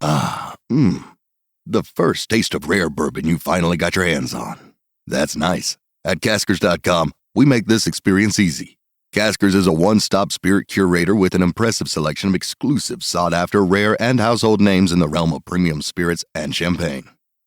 The first taste of rare bourbon you finally got your hands on. That's nice. At Caskers.com, we make this experience easy. Caskers is a one-stop spirit curator with an impressive selection of exclusive, sought-after, rare, and household names in the realm of premium spirits and champagne.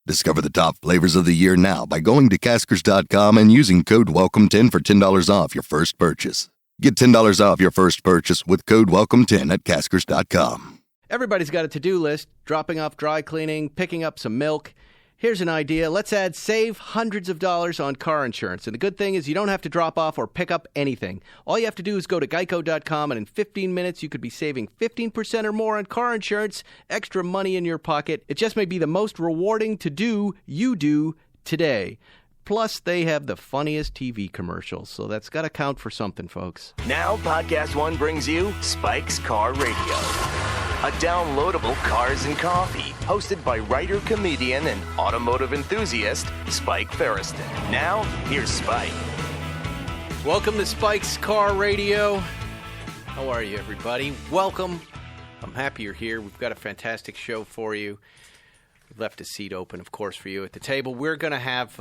Discover the top flavors of the year now by going to Caskers.com and using code WELCOME10 for $10 off your first purchase. Get $10 off your first purchase with code WELCOME10 at Caskers.com. Everybody's got a to-do list, dropping off dry cleaning, picking up some milk. Here's an idea. Let's save hundreds of dollars on car insurance. And the good thing is you don't have to drop off or pick up anything. All you have to do is go to Geico.com, and in 15 minutes you could be saving 15% or more on car insurance, extra money in your pocket. It just may be the most rewarding to-do you do today. Plus, they have the funniest TV commercials, so that's got to count for something, folks. Now, Podcast One brings you Spike's Car Radio, a downloadable cars and coffee, hosted by writer, comedian, and automotive enthusiast, Spike Ferriston. Now, here's Spike. Welcome to Spike's Car Radio. How are you, everybody? Welcome. I'm happy you're here. We've got a fantastic show for you. We've left a seat open, of course, for you at the table. We're going to have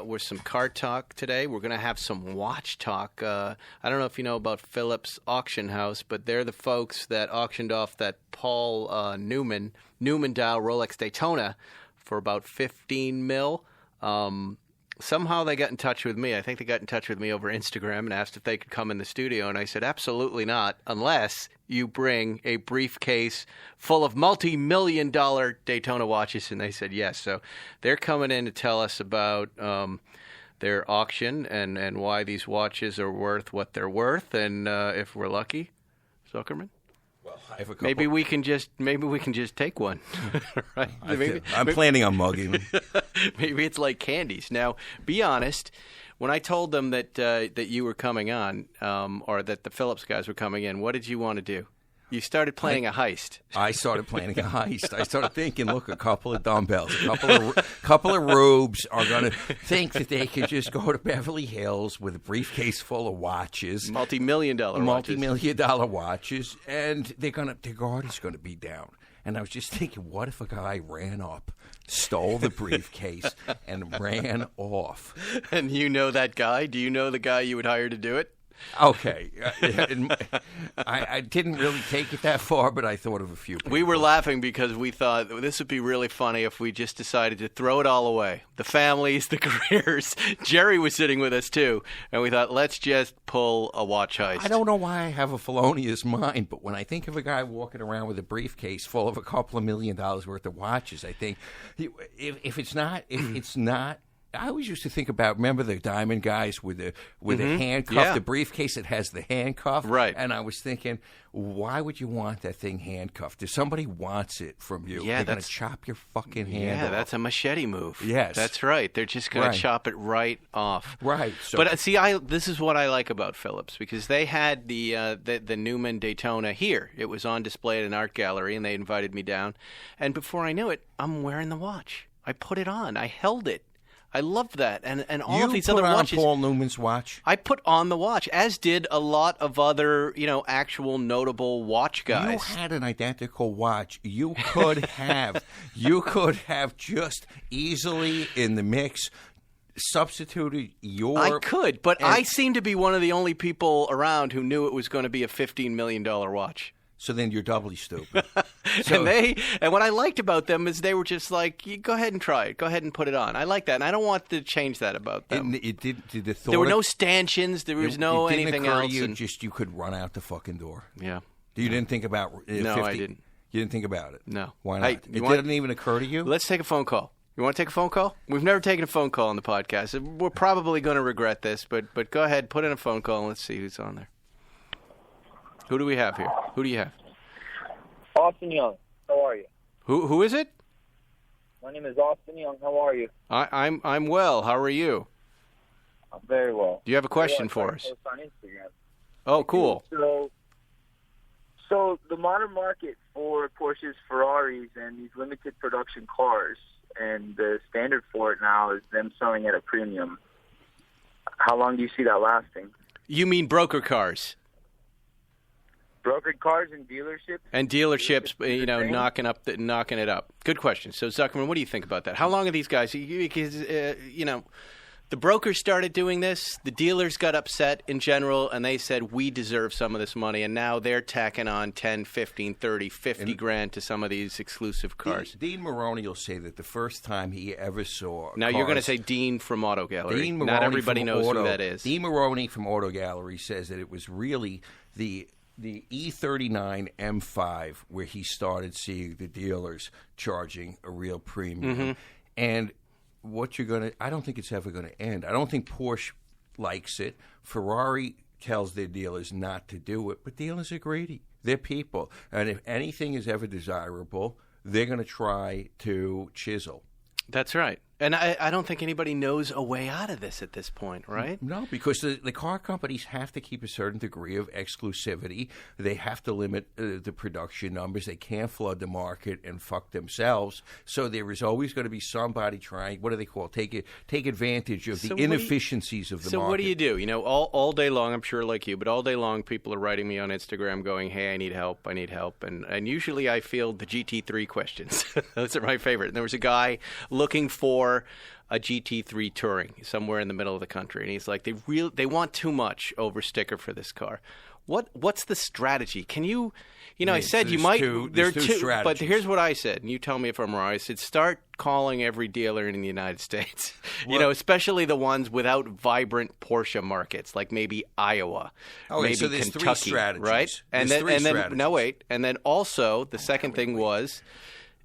with some car talk today. We're going to have some watch talk. I don't know if you know about Phillips Auction House, but they're the folks that auctioned off that Paul Newman dial Rolex Daytona for about $15 million. Somehow they got in touch with me. I think they got in touch with me over Instagram and asked if they could come in the studio. And I said, absolutely not, unless you bring a briefcase full of multi-million-dollar Daytona watches. And they said yes. So they're coming in to tell us about their auction and why these watches are worth what they're worth. And if we're lucky, Zuckerman? Well, I have a couple. Maybe we can just take one. Right? I'm planning on mugging them. Maybe it's like candies. Now, be honest. When I told them that you were coming on, or that the Phillips guys were coming in, what did you want to do? You started planning a heist. I started planning a heist. I started thinking, look, a couple of dumbbells, a couple of rubes are going to think that they can just go to Beverly Hills with a briefcase full of watches, multi-million-dollar watches, and their guard is going to be down. And I was just thinking, what if a guy ran up, stole the briefcase, and ran off? And you know that guy? Do you know the guy you would hire to do it? Okay. I didn't really take it that far, but I thought of a few people. We were laughing because we thought this would be really funny if we just decided to throw it all away. The families, the careers. Jerry was sitting with us, too. And we thought, let's just pull a watch heist. I don't know why I have a felonious mind, but when I think of a guy walking around with a briefcase full of a couple of $1 million worth of watches, I think, if it's not, I always used to think about, remember the diamond guys with the handcuff, the briefcase that has the handcuff? Right. And I was thinking, why would you want that thing handcuffed? If somebody wants it from you, they're going to chop your fucking hand off. That's a machete move. Yes. That's right. They're just going to chop it right off. Right. So, but see, this is what I like about Phillips, because they had the Newman Daytona here. It was on display at an art gallery, and they invited me down. And before I knew it, I'm wearing the watch. I put it on. I held it. I loved that, and all of these other watches. You put on Paul Newman's watch? I put on the watch, as did a lot of other, actual notable watch guys. You had an identical watch. You could have just easily in the mix substituted your. I could, but I seem to be one of the only people around who knew it was going to be a $15 million watch. So then you're doubly stupid. And what I liked about them is they were just like, go ahead and try it. Go ahead and put it on. I like that, and I don't want to change that about them. There were no stanchions. There was no anything else. You could run out the fucking door. Yeah. You didn't think about 50? No, I didn't. You didn't think about it? No. Why not? It didn't even occur to you? Let's take a phone call. You want to take a phone call? We've never taken a phone call on the podcast. We're probably going to regret this, but go ahead, put in a phone call, and let's see who's on there. Who do we have here? Who do you have? Austin Young. How are you? Who is it? My name is Austin Young. How are you? I'm well. How are you? I'm very well. Do you have a question for us? On Instagram. Oh, cool. So the modern market for Porsches, Ferraris, and these limited production cars, and the standard for it now is them selling at a premium. How long do you see that lasting? You mean broker cars? Brokered cars and dealerships. And dealerships, you know, knocking it up. Good question. So, Zuckerman, what do you think about that? How long are these guys? Because, the brokers started doing this. The dealers got upset in general, and they said, we deserve some of this money. And now they're tacking on 10, 15, 30, 50 grand to some of these exclusive cars. Dean Maroney will say that the first time he ever saw Now, you're going to say Dean from Auto Gallery. Dean Not everybody knows who that is. Dean Maroney from Auto Gallery says that it was really the E39 M5 where he started seeing the dealers charging a real premium. Mm-hmm. And I don't think it's ever going to end. I don't think Porsche likes it. Ferrari tells their dealers not to do it, but dealers are greedy. They're people. And if anything is ever desirable, they're going to try to chisel. That's right. And I don't think anybody knows a way out of this at this point, right? No, because the car companies have to keep a certain degree of exclusivity. They have to limit the production numbers. They can't flood the market and fuck themselves. So there is always going to be somebody trying, what do they call it? Take advantage of the inefficiencies of the market. So what do you do? All day long, I'm sure like you, but all day long people are writing me on Instagram going, hey, I need help. And usually I field the GT3 questions. Those are my favorite. And there was a guy looking for a GT3 Touring somewhere in the middle of the country, and he's like, they want too much over sticker for this car. What's the strategy? Can you, I said you might. There are two, but here's what I said, and you tell me if I'm wrong. I said start calling every dealer in the United States, especially the ones without vibrant Porsche markets, like maybe Iowa, maybe so there's Kentucky, three strategies. Right? And then also the second thing was.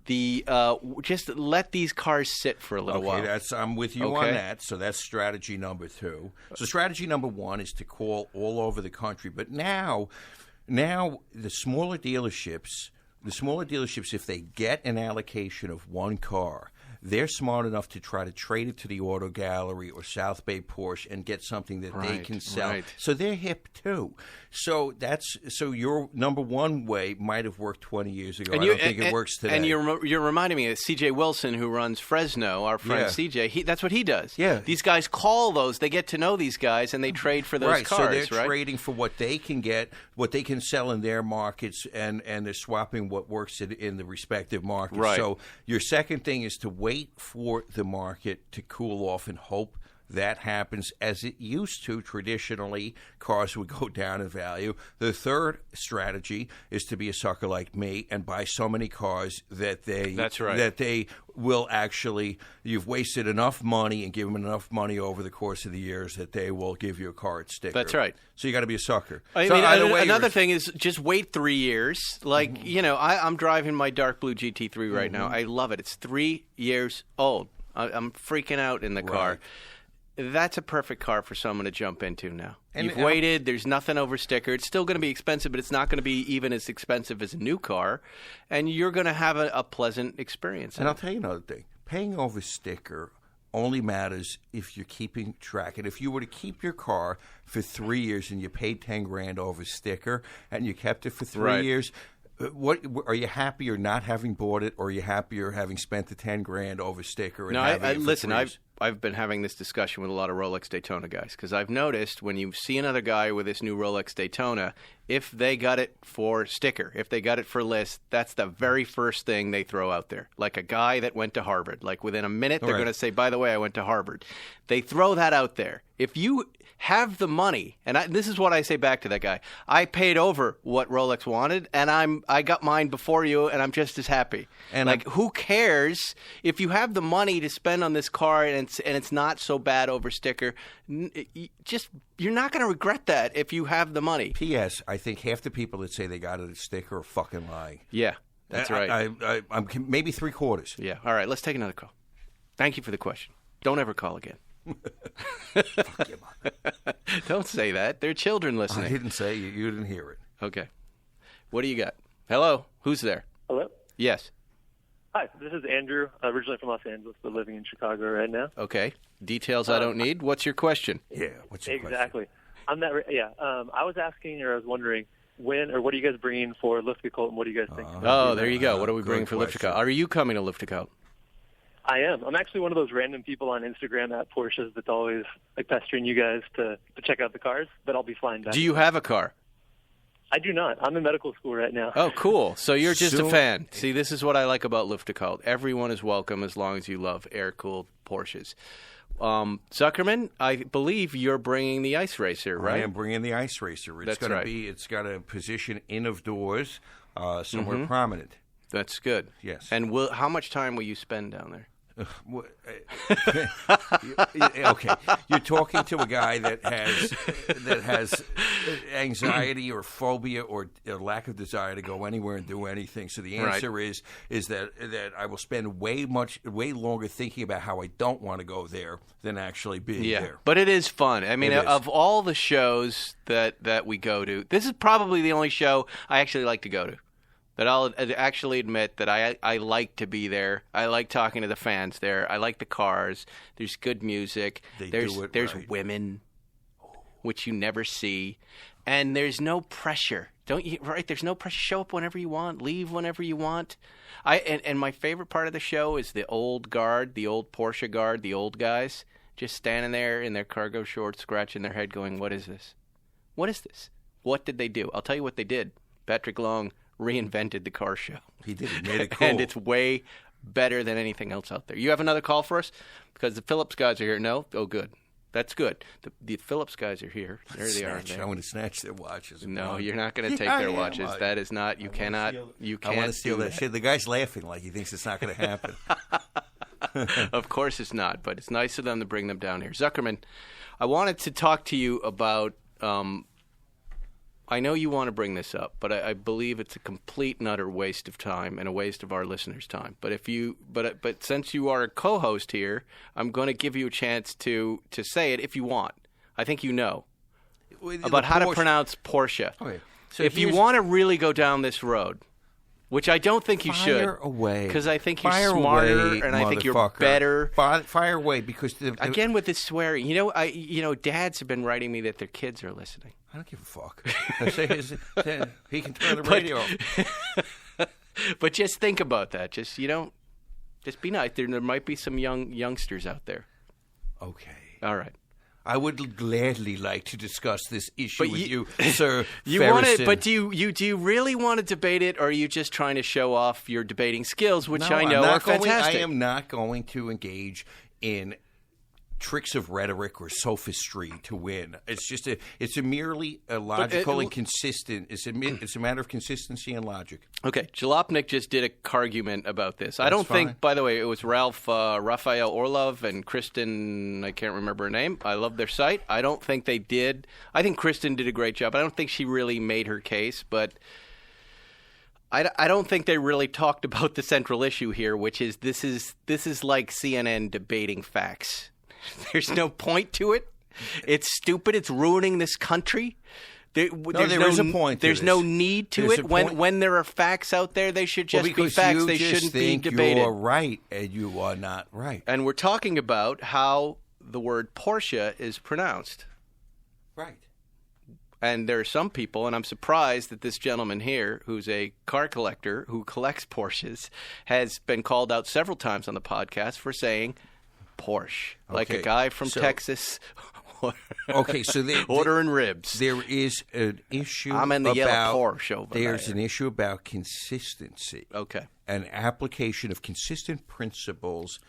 Just let these cars sit for a little while. I'm with you on that. So that's strategy number 2. So strategy number 1 is to call all over the country. But now the smaller dealerships, if they get an allocation of one car, they're smart enough to try to trade it to the Auto Gallery or South Bay Porsche and get something that they can sell. Right. So they're hip too. So your number one way might have worked 20 years ago. I don't think it works today. And you're reminding me of C.J. Wilson, who runs Fresno, our friend C.J. That's what he does. Yeah. These guys call those. They get to know these guys, and they trade for those cars. So they're trading for what they can get, what they can sell in their markets, and they're swapping what works in the respective markets. Right. So your second thing is to wait for the market to cool off and hope that happens. As it used to traditionally, cars would go down in value. The third strategy is to be a sucker like me and buy so many cars that they will actually, you've wasted enough money and give them enough money over the course of the years that they will give you a car at sticker. That's right. So you got to be a sucker. Another thing is just wait 3 years. Like, I'm driving my dark blue GT3 right now. I love it. It's 3 years old. I'm freaking out in the car. That's a perfect car for someone to jump into now. You've waited. There's nothing over sticker. It's still going to be expensive, but it's not going to be even as expensive as a new car. And you're going to have a pleasant experience. And I'll tell you another thing. Paying over sticker only matters if you're keeping track. And if you were to keep your car for 3 years and you paid $10,000 over sticker and you kept it for 3 years, what are you happier not having bought it, or are you happier having spent the $10,000 over sticker? And listen. I've been having this discussion with a lot of Rolex Daytona guys because I've noticed when you see another guy with this new Rolex Daytona, if they got it for sticker, if they got it for list, that's the very first thing they throw out there. Like a guy that went to Harvard. Like within a minute, they're going to say, by the way, I went to Harvard. They throw that out there. If you have the money, and this is what I say back to that guy, I paid over what Rolex wanted, and I got mine before you, and I'm just as happy. And who cares if you have the money to spend on this car and it's not so bad over sticker? You're not going to regret that if you have the money. P.S. I think half the people that say they got it at sticker are fucking lying. Yeah, that's right. I'm maybe 3/4. Yeah. All right, let's take another call. Thank you for the question. Don't ever call again. Fuck you, man. Don't say that. There are children listening. I didn't say you didn't hear it. Okay. What do you got? Hello? Who's there? Hello? Yes. Hi, this is Andrew, originally from Los Angeles, but living in Chicago right now. Okay. Details I don't need. What's your question? Yeah, what's your question? I was asking, or I was wondering, when or what are you guys bringing for Liftica Colt, and what do you guys think? There you go. What are we bringing for Liftica Colt? Are you coming to Liftica Colt? I am. I'm actually one of those random people on Instagram at Porsches that's always pestering you guys to check out the cars, but I'll be flying back. Do you have a car? I do not. I'm in medical school right now. Oh, cool. So you're just a Soon- fan. See, this is what I like about Luftgekühlt. Everyone is welcome as long as you love air-cooled Porsches. Zuckerman, I believe you're bringing the Ice Racer, right? I am bringing the Ice Racer. It's That's gonna right. It's got a position in of doors, somewhere prominent. That's good. Yes. And how much time will you spend down there? Okay, you're talking to a guy that has anxiety or phobia or a lack of desire to go anywhere and do anything. So the answer is that I will spend way longer thinking about how I don't want to go there than actually being there. But it is fun. I mean, It is. of all the shows that we go to, this is probably the only show I actually like to go to. That I'll actually admit that I like to be there. I like talking to the fans there. I like the cars. There's good music. There's right. women, which you never see, and there's no pressure. Don't you? Right? There's no pressure. Show up whenever you want. Leave whenever you want. And my favorite part of the show is the old guard, the old Porsche guard, the old guys just standing there in their cargo shorts, scratching their head, going, "What is this? What is this? What did they do?" I'll tell you what they did. Patrick Long reinvented the car show. He did. He made it cool. And it's way better than anything else out there. You have another call for us? Because the Phillips guys are here. No? Oh, good. That's good. The Phillips guys are here. There they are. I want to snatch their watches. No, you're not going to take their watches. That is not. You cannot. You can't. I want to steal do that shit. The guy's laughing like he thinks it's not going to happen. Of course it's not, but it's nice of them to bring them down here. Zuckerman, I wanted to talk to you about I know you want to bring this up, but I believe it's a complete and utter waste of time and a waste of our listeners' time. But since you are a co-host here, I'm going to give you a chance to say it if you want. I think you know about how to pronounce Porsche. Okay. So if you want to really go down this road, which I don't think you should, fire away, because I think you're Fire smarter away, and I think you're motherfucker. better. Fire away, because Again with this swearing, dads have been writing me that their kids are listening. I don't give a fuck. He can turn the radio off. But just think about that. Just be nice. There might be some youngsters out there. Okay. All right. I would gladly like to discuss this issue with you, Sir You want Ferriston. it, but do you really want to debate it, or are you just trying to show off your debating skills, which No, I I'm know not are fantastic? I am not going to engage in tricks of rhetoric or sophistry to win. It's merely a logical and consistent. It's a matter of consistency and logic. Okay, Jalopnik just did a argument about this. I don't fine. think, by the way, it was Raphael Orlov and Kristen, I can't remember her name. I love their site. I don't think they did. I think Kristen did a great job. I don't think she really made her case, but I don't think they really talked about the central issue here, which is this is like CNN debating facts. There's no point to it. It's stupid. It's ruining this country. There is a point to There's this. no need to There's it. a point. When there are facts out there, they should just be because facts. you They just shouldn't be think debated. You're right, and you are not right. And we're talking about how the word Porsche is pronounced. Right. And there are some people, and I'm surprised that this gentleman here, who's a car collector who collects Porsches, has been called out several times on the podcast for saying Porsche, like a Okay, guy from so- Texas. Okay, so ordering ribs. There is an issue. I'm in the about, yellow Porsche over There's there. an issue about consistency. Okay. An application of consistent principles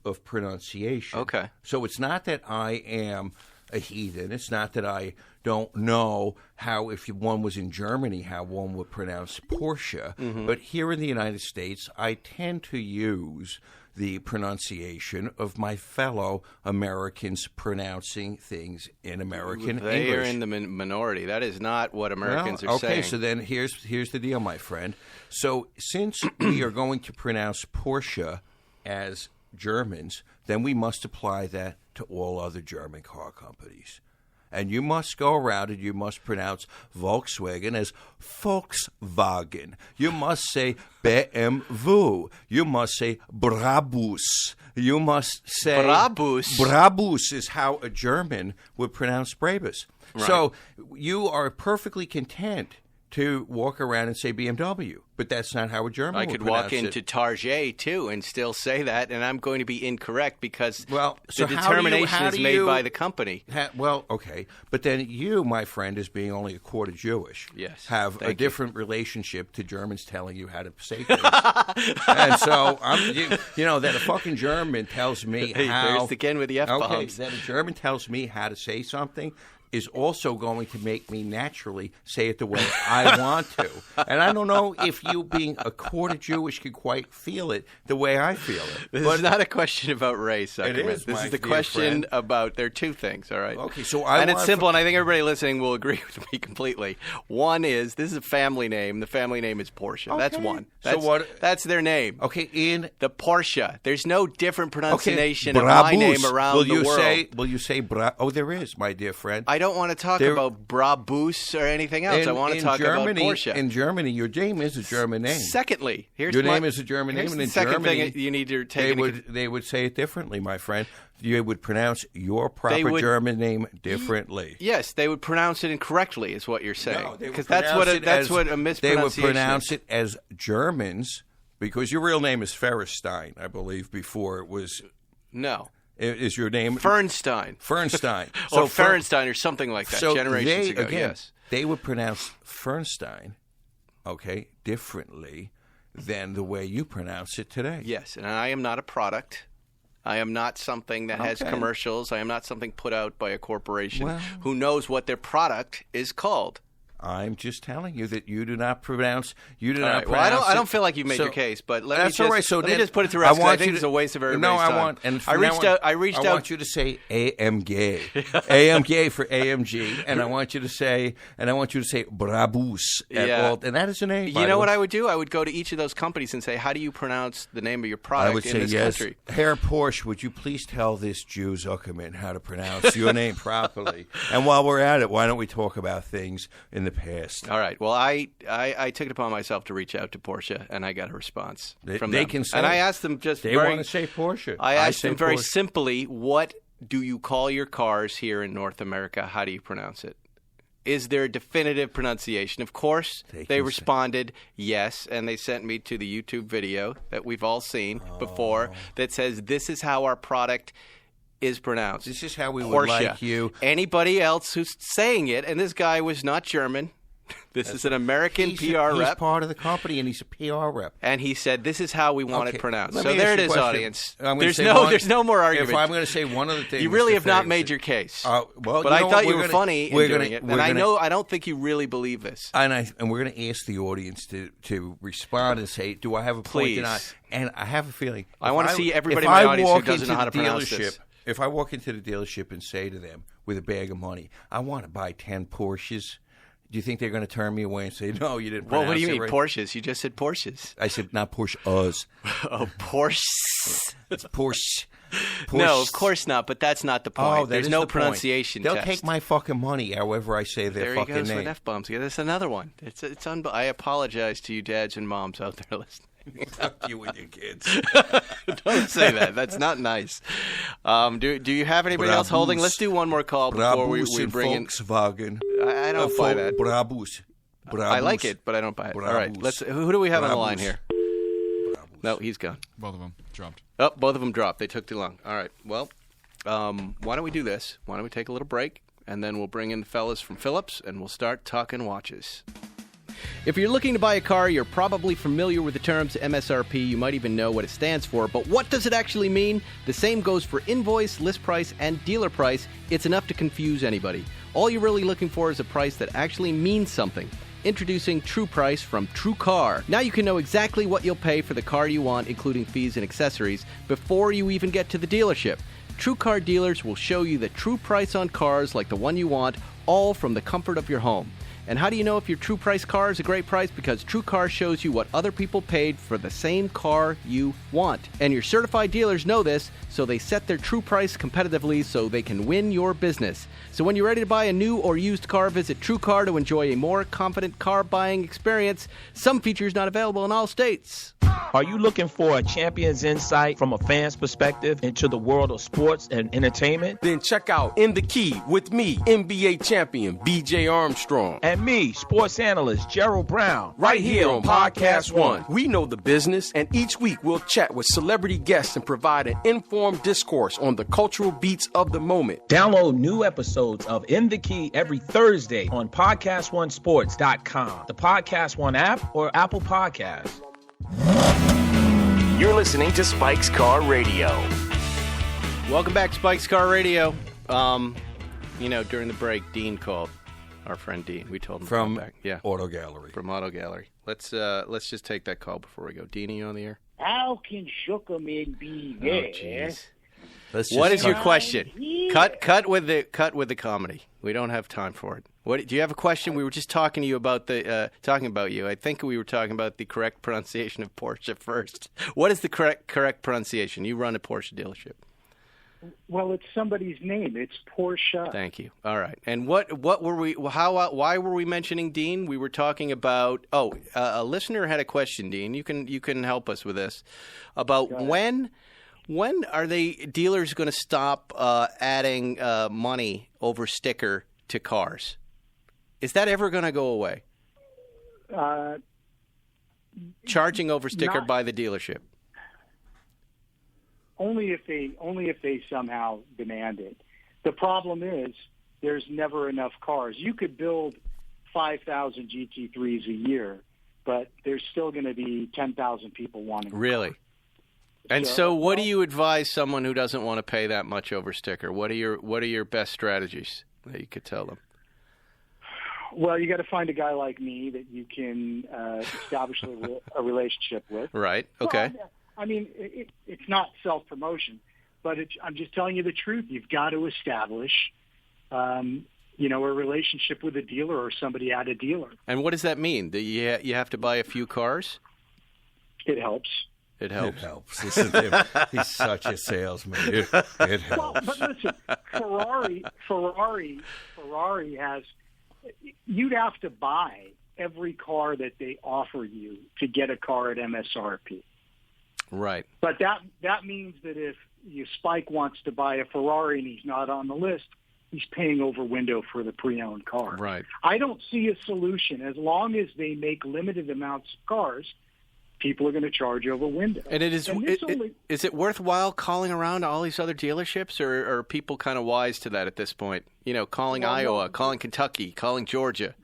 of pronunciation. Okay. So it's not that I am a heathen. It's not that I don't know how, if one was in Germany, how one would pronounce Porsche. Mm-hmm. But here in the United States, I tend to use the pronunciation of my fellow Americans pronouncing things in American They English. are in the minority. That is not what Americans are saying. Okay, so then here's the deal, my friend. So since we are going to pronounce Porsche as Germans, then we must apply that to all other German car companies. And you must go around and you must pronounce Volkswagen as Volkswagen. You must say BMW. You must say Brabus. You must say... Brabus? Brabus is how a German would pronounce Brabus. Right. So you are perfectly content to walk around and say BMW, but that's not how a German I would could pronounce walk into it. Target, too, and still say that, and I'm going to be incorrect because So the determination is made by the company. Okay. But then you, my friend, as being only a quarter Jewish, Yes, have a thank you. different relationship to Germans telling you how to say things. And so, that a fucking German tells me Hey, how... there's again with the F-bombs. Okay, that a German tells me how to say something is also going to make me naturally say it the way I want to. And I don't know if you, being a quarter Jewish, can quite feel it the way I feel it. This is not a question about race, Zuckerman. is, This my is the dear question friend. about, there are two things, all right? Okay, so it's simple, and I think everybody listening will agree with me completely. One is, this is a family name. The family name is Porsche. That's Okay. one. So That's their name. Okay, in... The Porsche. There's no different pronunciation okay, of my Brabus. name around the world. Will you say Oh, there is, my dear friend. I don't want to talk about Brabus or anything else. I want to talk about Porsche. In Germany, your name is a German name. Secondly, Your name is a German name, and in the second Germany, thing you need to take they would say it differently, my friend. You would pronounce your proper German name differently. Yes, they would pronounce it incorrectly, is what you're saying. No, because that's what a mispronunciation They would pronounce is. it as Germans, because your real name is Ferrestein, I believe, before it was... No. Is your name... Fernstein. Fernstein. Or Fernstein or something like that, generations ago, yes. They would pronounce Fernstein, differently than the way you pronounce it today. Yes, and I am not a product. I am not something that has commercials. I am not something put out by a corporation who knows what their product is called. I'm just telling you that you do not pronounce. You do All not right. pronounce. Well, I don't feel like you've made your case, but let me just put it to rest. I think it's a waste of everybody's time. I reached out. I want you to say AMG, AMG for AMG, and I want you to say Brabus and that is a name. You know what I would do? I would go to each of those companies and say, "How do you pronounce the name of your product I would in say, this yes, country?" Herr Porsche, would you please tell this Jew Zuckerman how to pronounce your name properly? And while we're at it, why don't we talk about things in the past? All right. Well, I took it upon myself to reach out to Porsche, and I got a response from them. Can say, and I asked them just they want to say Porsche. I asked them very simply, what do you call your cars here in North America? How do you pronounce it? Is there a definitive pronunciation? Of course, they responded yes, and they sent me to the YouTube video that we've all seen before that says this is how our product is pronounced. This is how we Porsche. would like you. Anybody else who's saying it, and this guy was not German. This is an American PR rep. He's part of the company, and he's a PR rep. And he said, "This is how we want it pronounced." Let So me there ask it you a is, question. audience. There's no more argument. If I'm going to say one of the things, you really Mr. have not Ferguson, made your case. Well, but I thought you were funny in doing it, and I don't think you really believe this. And we're going to ask the audience to respond and say, "Do I have a point?" Please. And I have a feeling. I want to see everybody in my audience who doesn't know how to pronounce this. If I walk into the dealership and say to them with a bag of money, "I want to buy 10 Porsches," do you think they're going to turn me away and say, "No, you didn't"? Well, what do you mean right? Porsches? You just said Porsches. I said not Porsches. Oh, Porsche. It's Porsche. No, of course not. But that's not the point. Oh, There's no pronunciation They'll test. take my fucking money, however I say their fucking name. There he goes with F-bombs. Yeah, that's another one. I apologize to you dads and moms out there listening. Fuck you and your kids. Don't say that. That's not nice. Do you have anybody else holding? Let's do one more call before we bring in Volkswagen. I don't buy that. Brabus. I like it, but I don't buy it. All right, who do we have on the line here? No, he's gone. Both of them dropped. Oh, both of them dropped. They took too long. All right. Well, why don't we do this? Why don't we take a little break, and then we'll bring in the fellas from Phillips, and we'll start talking watches. If you're looking to buy a car, you're probably familiar with the terms MSRP. You might even know what it stands for. But what does it actually mean? The same goes for invoice, list price, and dealer price. It's enough to confuse anybody. All you're really looking for is a price that actually means something. Introducing True Price from TrueCar. Now you can know exactly what you'll pay for the car you want, including fees and accessories, before you even get to the dealership. TrueCar dealers will show you the true price on cars like the one you want, all from the comfort of your home. And how do you know if your True Price car is a great price? Because TrueCar shows you what other people paid for the same car you want. And your certified dealers know this, so they set their true price competitively so they can win your business. So when you're ready to buy a new or used car, visit TrueCar to enjoy a more confident car buying experience. Some features not available in all states. Are you looking for a champion's insight from a fan's perspective into the world of sports and entertainment? Then check out In the Key with me, NBA champion BJ Armstrong. And and me, sports analyst Gerald Brown. Right here on Podcast One. We know the business, and each week we'll chat with celebrity guests and provide an informed discourse on the cultural beats of the moment. Download new episodes of In the Key every Thursday on PodcastOneSports.com, the Podcast One app, or Apple Podcasts. You're listening to Spike's Car Radio. Welcome back to Spike's Car Radio. During the break, Dean called. Our friend Dean. We told him from to come back. Yeah. Auto Gallery. From Auto Gallery. Let's just take that call before we go. Dean, are you on the air? How can Sugarman be Oh, there? jeez. Let's What just is your cut- question? Yeah. Cut with the comedy. We don't have time for it. What do you have a question? We were just talking to you about you. I think we were talking about the correct pronunciation of Porsche first. What is the correct pronunciation? You run a Porsche dealership. Well, it's somebody's name. It's Porsche. Thank you. All right. And what were we? Why were we mentioning Dean? We were talking about. A listener had a question, Dean. You can help us with this about when are dealers going to stop adding money over sticker to cars? Is that ever going to go away? Charging over sticker by the dealership. Only if they somehow demand it. The problem is there's never enough cars. You could build 5,000 GT3s a year, but there's still going to be 10,000 people wanting them. Really? And so what do you advise someone who doesn't want to pay that much over sticker? What are your best strategies that you could tell them? Well, you got to find a guy like me that you can establish a relationship with. Right. Okay. Well, I mean, it's not self-promotion, but I'm just telling you the truth. You've got to establish, a relationship with a dealer or somebody at a dealer. And what does that mean? That you have to buy a few cars? It helps. It helps. It helps. Listen to him. He's such a salesman. It helps. Well, but listen, Ferrari has. You'd have to buy every car that they offer you to get a car at MSRP. Right. But that means that if Spike wants to buy a Ferrari and he's not on the list, he's paying over window for the pre-owned car. Right. I don't see a solution. As long as they make limited amounts of cars, people are going to charge over window. And is it worthwhile calling around all these other dealerships, or are people kind of wise to that at this point? Calling Iowa, calling Kentucky, calling Georgia.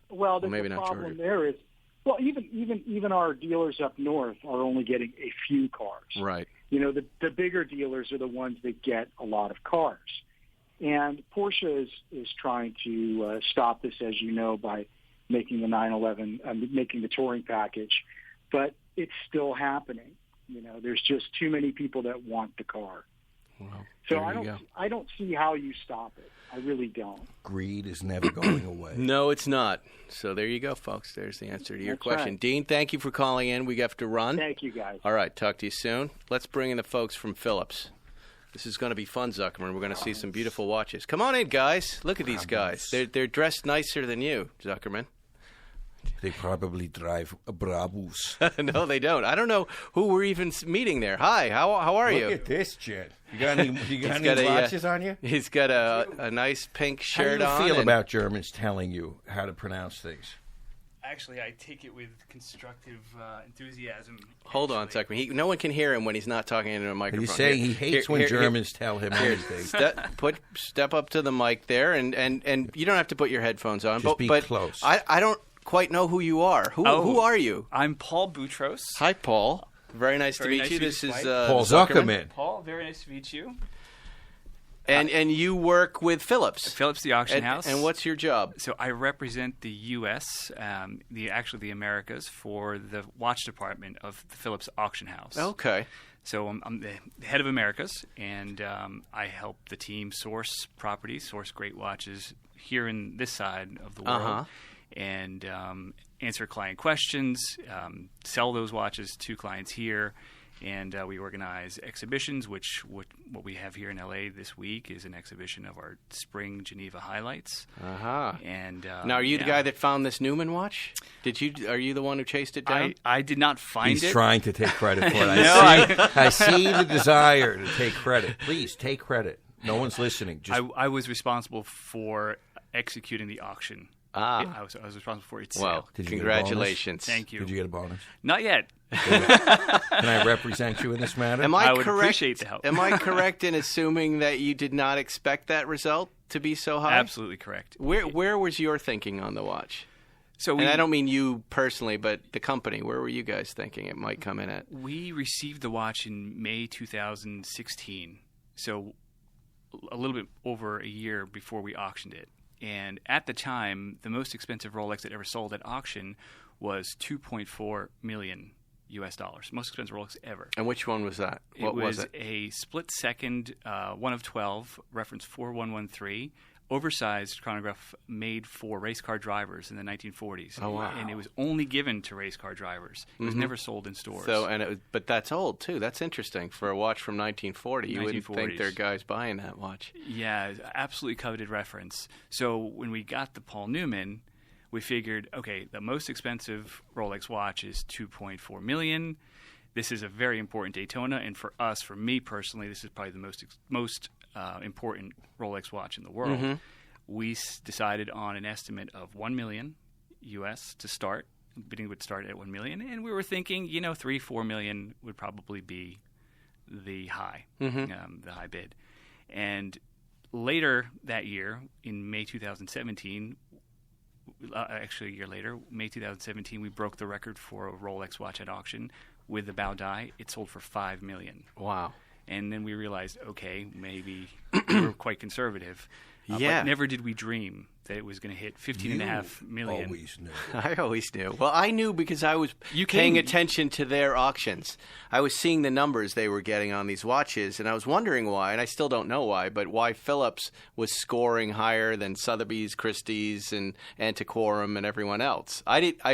Well, the maybe not problem Georgia. there is, well, even our dealers up north are only getting a few cars. Right. The bigger dealers are the ones that get a lot of cars. And Porsche is trying to stop this, as you know, by making the 911, making the touring package. But it's still happening. There's just too many people that want the car. Well, so I don't see how you stop it. I really don't. Greed is never going away. No, it's not. So there you go, folks. There's the answer to your That's question. right. Dean, thank you for calling in. We have to run. Thank you, guys. All right, talk to you soon. Let's bring in the folks from Phillips. This is going to be fun, Zuckerman. We're going to see some beautiful watches. Come on in, guys. Look at these guys. They're dressed nicer than you, Zuckerman. They probably drive Brabus. No, they don't. I don't know who we're even meeting there. Hi, how are you? Look at this, Jet. You got any got watches on you? He's got a nice pink shirt on. How do you feel about Germans telling you how to pronounce things? Actually, I take it with constructive enthusiasm. Hold on, Zuckerman. No one can hear him when he's not talking into a microphone. He's saying he hates when Germans tell him anything. Step up to the mic there, and you don't have to put your headphones on. Just be close. I don't quite know who you are. Who are you? I'm Paul Boutros. Hi, Paul. Very nice to meet nice you. to This meet is you, Paul Zuckerman. Paul, very nice to meet you. And you work with Phillips. Phillips, the auction house. And what's your job? So I represent the U.S., the Americas, for the watch department of the Phillips auction house. Okay. So I'm the head of Americas, and I help the team source properties, source great watches here in this side of the world, and answer client questions, sell those watches to clients here. And we organize exhibitions, which what we have here in L.A. this week is an exhibition of our spring Geneva highlights. And now, are you the guy that found this Newman watch? Are you the one who chased it down? I did not find it. He's trying to take credit for it. I see the desire to take credit. Please take credit. No one's listening. I was responsible for executing the auction I was responsible for its Well, sale. congratulations. Thank you. Did you get a bonus? Not yet. Can I represent you in this matter? Am I would correct? appreciate the help. Am I correct in assuming that you did not expect that result to be so high? Absolutely correct. Where was your thinking on the watch? So And I don't mean you personally, but the company. Where were you guys thinking it might come in at? We received the watch in May 2016, so a little bit over a year before we auctioned it. And at the time, the most expensive Rolex that ever sold at auction was $2.4 million US. Most expensive Rolex ever. And which one was that? What was it? A split second, 1 of 12, reference 4113. Oversized chronograph made for race car drivers in the 1940s. Oh, wow. And it was only given to race car drivers. It was never sold in stores. So, but that's old too. That's interesting for a watch from 1940. You wouldn't 1940s. think there are guys buying that watch. Yeah, absolutely coveted reference. So when we got the Paul Newman, we figured, okay, the most expensive Rolex watch is $2.4 million. This is a very important Daytona, and for us, for me personally, this is probably the most important Rolex watch in the world. We decided on an estimate of $1 million US to start. Bidding would start at $1 million, and we were thinking, $3-4 million would probably be the high, the high bid. And later that year, in May 2017, actually a year later, May 2017, we broke the record for a Rolex watch at auction with the Bao Dai. It sold for $5 million. Wow. And then we realized, okay, maybe we were quite conservative. Yeah. But never did we dream that it was going to hit $15.5 million. Always knew. I always knew. Well, I knew because I was paying attention to their auctions. I was seeing the numbers they were getting on these watches, and I was wondering why, and I still don't know why, but why Phillips was scoring higher than Sotheby's, Christie's, and Antiquorum, and everyone else.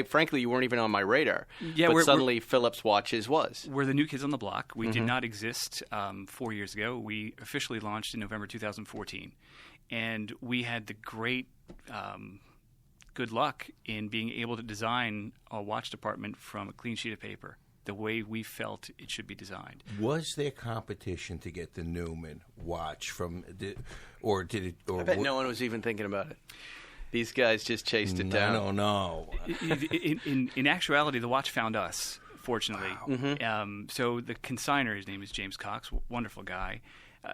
Frankly, you weren't even on my radar. Yeah, but suddenly Phillips Watches was. We're the new kids on the block. We did not exist 4 years ago. We officially launched in November 2014. And we had the great good luck in being able to design a watch department from a clean sheet of paper, the way we felt it should be designed. Was there competition to get the Newman watch from, I bet no one was even thinking about it. These guys just chased it down. No. In actuality, the watch found us, fortunately. Wow. So the consignor, his name is James Cox, wonderful guy.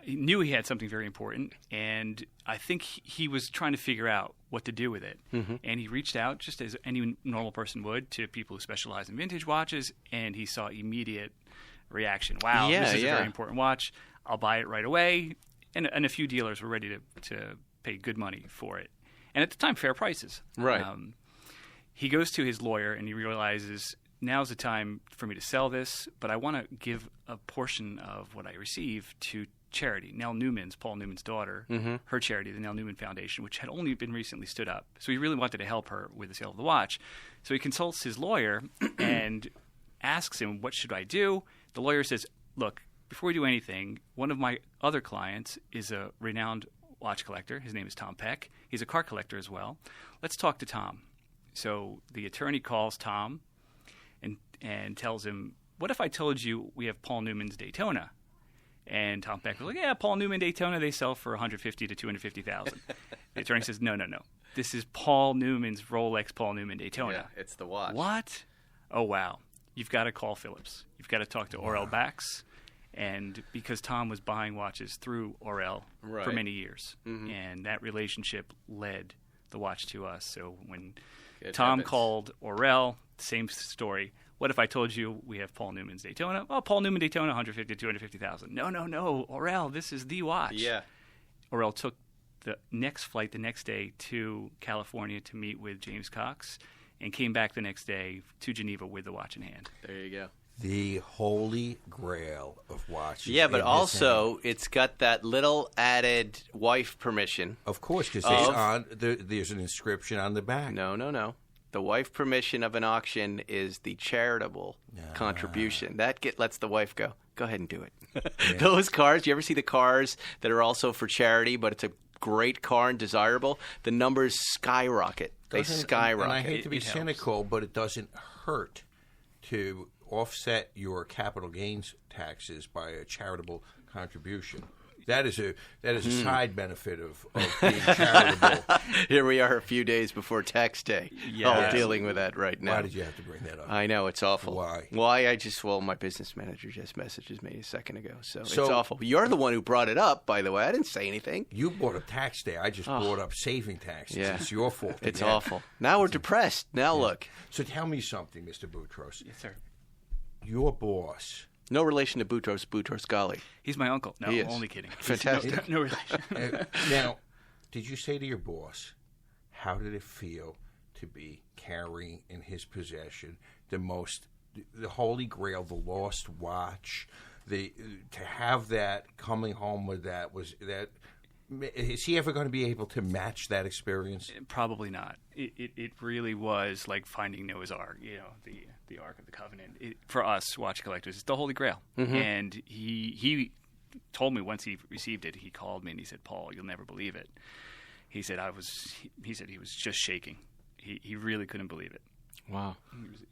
He knew he had something very important, and I think he was trying to figure out what to do with it. And he reached out, just as any normal person would, to people who specialize in vintage watches, and he saw immediate reaction. Wow, this is a very important watch. I'll buy it right away. And a few dealers were ready to pay good money for it. And at the time, fair prices. Right. He goes to his lawyer, and he realizes, now's the time for me to sell this, but I want to give a portion of what I receive to charity. Nell Newman's, Paul Newman's daughter, her charity, the Nell Newman Foundation, which had only been recently stood up. So he really wanted to help her with the sale of the watch. So he consults his lawyer and asks him, what should I do? The lawyer says, look, before we do anything, one of my other clients is a renowned watch collector. His name is Tom Peck. He's a car collector as well. Let's talk to Tom. So the attorney calls Tom and tells him, what if I told you we have Paul Newman's Daytona? And Tom Peck was like, yeah, Paul Newman Daytona, they sell for $150,000 to $250,000. The attorney says, no. This is Paul Newman's Rolex Paul Newman Daytona. Yeah, it's the watch. What? Oh, wow. You've got to call Phillips. You've got to talk to Aurel Bax. And because Tom was buying watches through Aurel for many years. And that relationship led the watch to us. So when Tom called Aurel, same story. What if I told you we have Paul Newman's Daytona? Oh, Paul Newman Daytona, $150,000 to $250,000. No, Aurel, this is the watch. Yeah. Aurel took the next flight the next day to California to meet with James Cox and came back the next day to Geneva with the watch in hand. There you go. The holy grail of watches. Yeah, but also it's got that little added wife permission. Of course, because there's an inscription on the back. No. The wife permission of an auction is the charitable contribution. That lets the wife go ahead and do it. Yeah. Those cars, you ever see the cars that are also for charity, but it's a great car and desirable? The numbers skyrocket. They skyrocket. And I hate to be cynical, but it doesn't hurt to offset your capital gains taxes by a charitable contribution. That is a side benefit of being charitable. Here we are a few days before tax day. All dealing with that right now. Why did you have to bring that up? I know, it's awful. Why? My business manager just messages me a second ago, so it's awful. You're the one who brought it up, by the way. I didn't say anything. You brought up tax day. I just brought up saving taxes. Yeah. It's your fault. It's awful. Now we're depressed. Now look. So tell me something, Mr. Boutros. Yes, sir. Your boss. No relation to Boutros Ghali. He's my uncle. No, He is. only kidding. Fantastic. No relation. Now, did you say to your boss, how did it feel to be carrying in his possession the Holy Grail, the lost watch, to have that, coming home with that, is he ever going to be able to match that experience? Probably not. It really was like finding Noah's Ark, the Ark of the Covenant. For us watch collectors, it's the Holy Grail. Mm-hmm. And he told me once he received it, he called me and he said, "Paul, you'll never believe it." He said he said he was just shaking. He really couldn't believe it. Wow.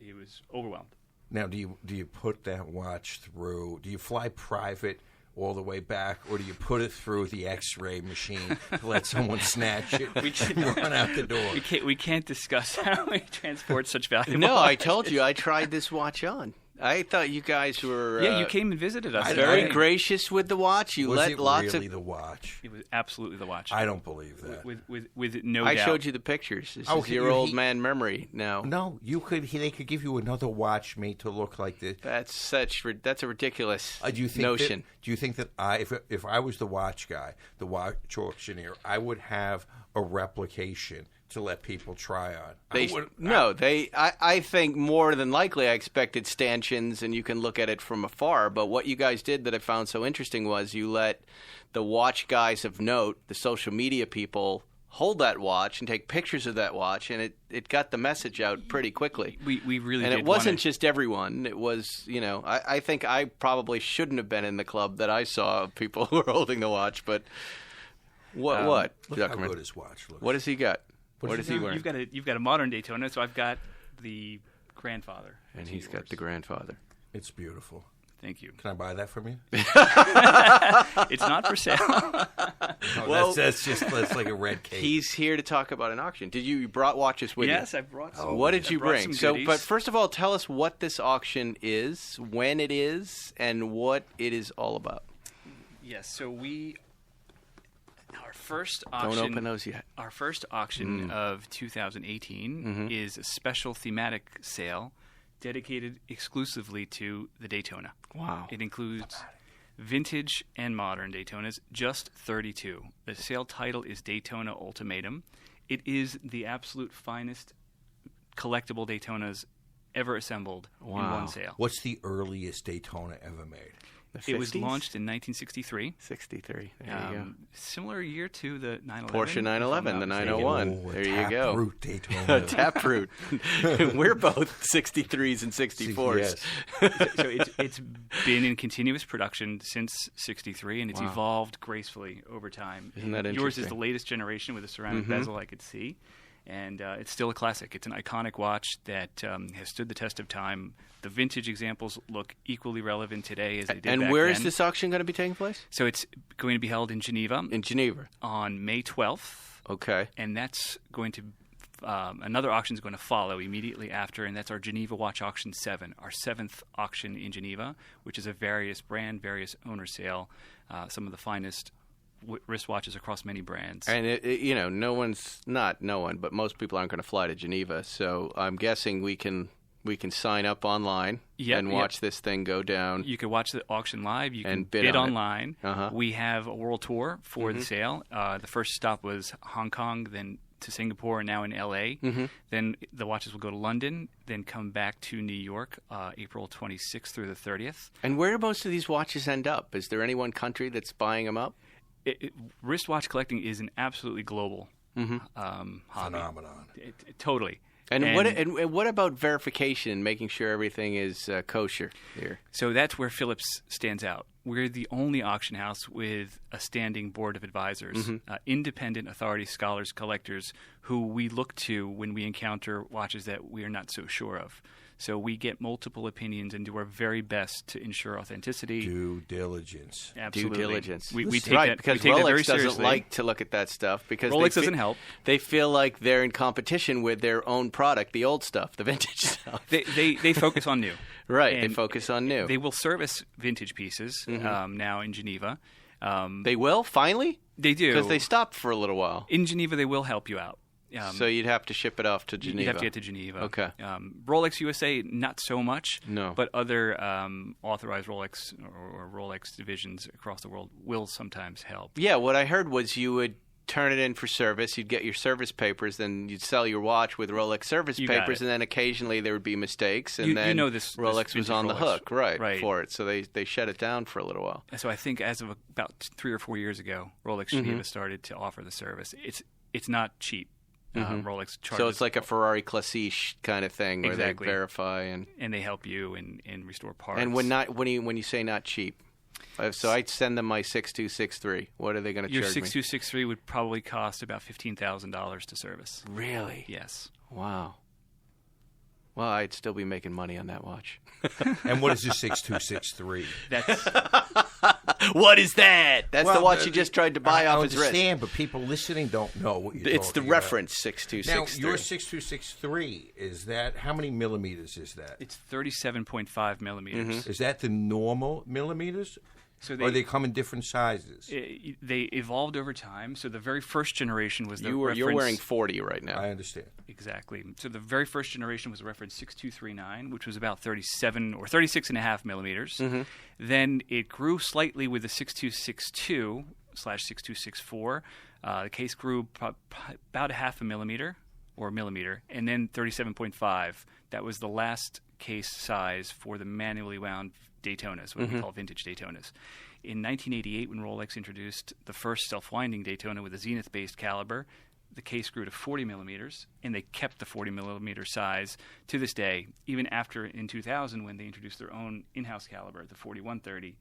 He was overwhelmed. Now, do you put that watch through? Do you fly private all the way back, or do you put it through the X-ray machine to let someone snatch it and run out the door? We can't discuss how we transport such valuable. No, I told you I tried this watch on. I thought you guys were. Yeah, you came and visited us. Very gracious with the watch. You was let it lots really of the watch? It was absolutely the watch. I don't believe that. With no doubt. I showed you the pictures. This is your old man memory now. No, you could. They could give you another watch made to look like this. That's a ridiculous notion. Do you think that if I was the watch guy, the watch auctioneer, I would have a replication to let people try on? I think more than likely I expected stanchions and you can look at it from afar, but what you guys did that I found so interesting was you let the watch guys of note, the social media people, hold that watch and take pictures of that watch, and it got the message out pretty quickly. We really and did. It wasn't just everyone. It was, I think I probably shouldn't have been in the club that I saw of people who were holding the watch, but what? Look how good his watch looks. What has he got? What is he wearing? You've got a modern Daytona, so I've got the grandfather. And he's got the grandfather. It's beautiful. Thank you. Can I buy that from you? It's not for sale. That's like a red cake. He's here to talk about an auction. You brought watches with you? Yes, I brought some. What did you bring? But first of all, tell us what this auction is, when it is, and what it is all about. Yes, so our first auction. Don't open those yet. Our first auction of 2018 is a special thematic sale dedicated exclusively to the Daytona. Wow. It includes vintage and modern Daytonas, just 32. The sale title is Daytona Ultimatum. It is the absolute finest collectible Daytonas ever assembled in one sale. What's the earliest Daytona ever made? It was launched in 1963. 63. There you go. Similar year to the 911. Porsche 911, the 901. There you go. Taproot Daytona. Taproot. We're both 63s and 64s. Yes. So it's been in continuous production since 63, and it's evolved gracefully over time. Isn't that interesting? Yours is the latest generation with a ceramic bezel I could see. And it's still a classic. It's an iconic watch that has stood the test of time. The vintage examples look equally relevant today as they did back then. And where is this auction going to be taking place? So it's going to be held in Geneva. In Geneva. On May 12th. Okay. And that's going to another auction is going to follow immediately after, and that's our Geneva Watch Auction 7, our 7th auction in Geneva, which is a various brand, various owner sale, some of the finest wristwatches across many brands. And but most people aren't going to fly to Geneva, so I'm guessing we can sign up online and watch this thing go down. You can watch the auction live. You can bid online. We have a world tour for the sale. The first stop was Hong Kong, then to Singapore, and now in L.A. Then the watches will go to London, then come back to New York, April 26th through the 30th. And where do most of these watches end up? Is there any one country that's buying them up? Wristwatch collecting is an absolutely global hobby. Phenomenon. Totally. And what about verification, making sure everything is kosher here? So that's where Phillips stands out. We're the only auction house with a standing board of advisors, independent authority scholars, collectors, who we look to when we encounter watches that we are not so sure of. So we get multiple opinions and do our very best to ensure authenticity. Due diligence. Absolutely. Due diligence. We take right, that, because we take that Rolex very doesn't seriously. like to look at that stuff because Rolex doesn't help. They feel like they're in competition with their own product, the old stuff, the vintage stuff. They focus on new. Right, And they focus on new. They will service vintage pieces now in Geneva. They will, finally? They do. Because they stopped for a little while. In Geneva, they will help you out. So you'd have to ship it off to Geneva. You'd have to get to Geneva. Okay. Rolex USA, not so much. No. But other authorized Rolex or Rolex divisions across the world will sometimes help. Yeah, what I heard was you would turn it in for service, you'd get your service papers, then you'd sell your watch with Rolex service You got papers, it. and then occasionally there would be mistakes, and You then know this Rolex was on the Rolex. hook, Right. for it. So they shut it down for a little while. So I think as of about 3 or 4 years ago, Rolex Geneva started to offer the service. It's not cheap. Rolex charges. So it's like a Ferrari Classiche kind of thing where Exactly. they verify and they help you and restore parts. And when you say not cheap, so I send them my 6263. What are they going to Your charge me? 6263 would probably cost about $15,000 to service. Really? Yes. Wow. Well, I'd still be making money on that watch. And what is a 6263? That's What is that? That's the Well, watch you just tried to buy off his I wrist. understand, but people listening don't know what you're It's the talking about. reference 6263. Now, your 6263, is that, how many millimeters is that? It's 37.5 millimeters. Is that the normal millimeters? So Or they come in different sizes? They evolved over time. So the very first generation was the You're reference. wearing 40 right now. I understand. Exactly. So the very first generation was reference 6239, which was about 37 or 36.5 millimeters. Then it grew slightly with the 6262/6264. The case grew about a half a millimeter or a millimeter, and then 37.5. That was the last case size for the manually wound Daytonas, what we call vintage Daytonas. In 1988, when Rolex introduced the first self-winding Daytona with a zenith-based caliber, the case grew to 40 millimeters, and they kept the 40 millimeter size to this day. Even after, in 2000, when they introduced their own in-house caliber, the 4130,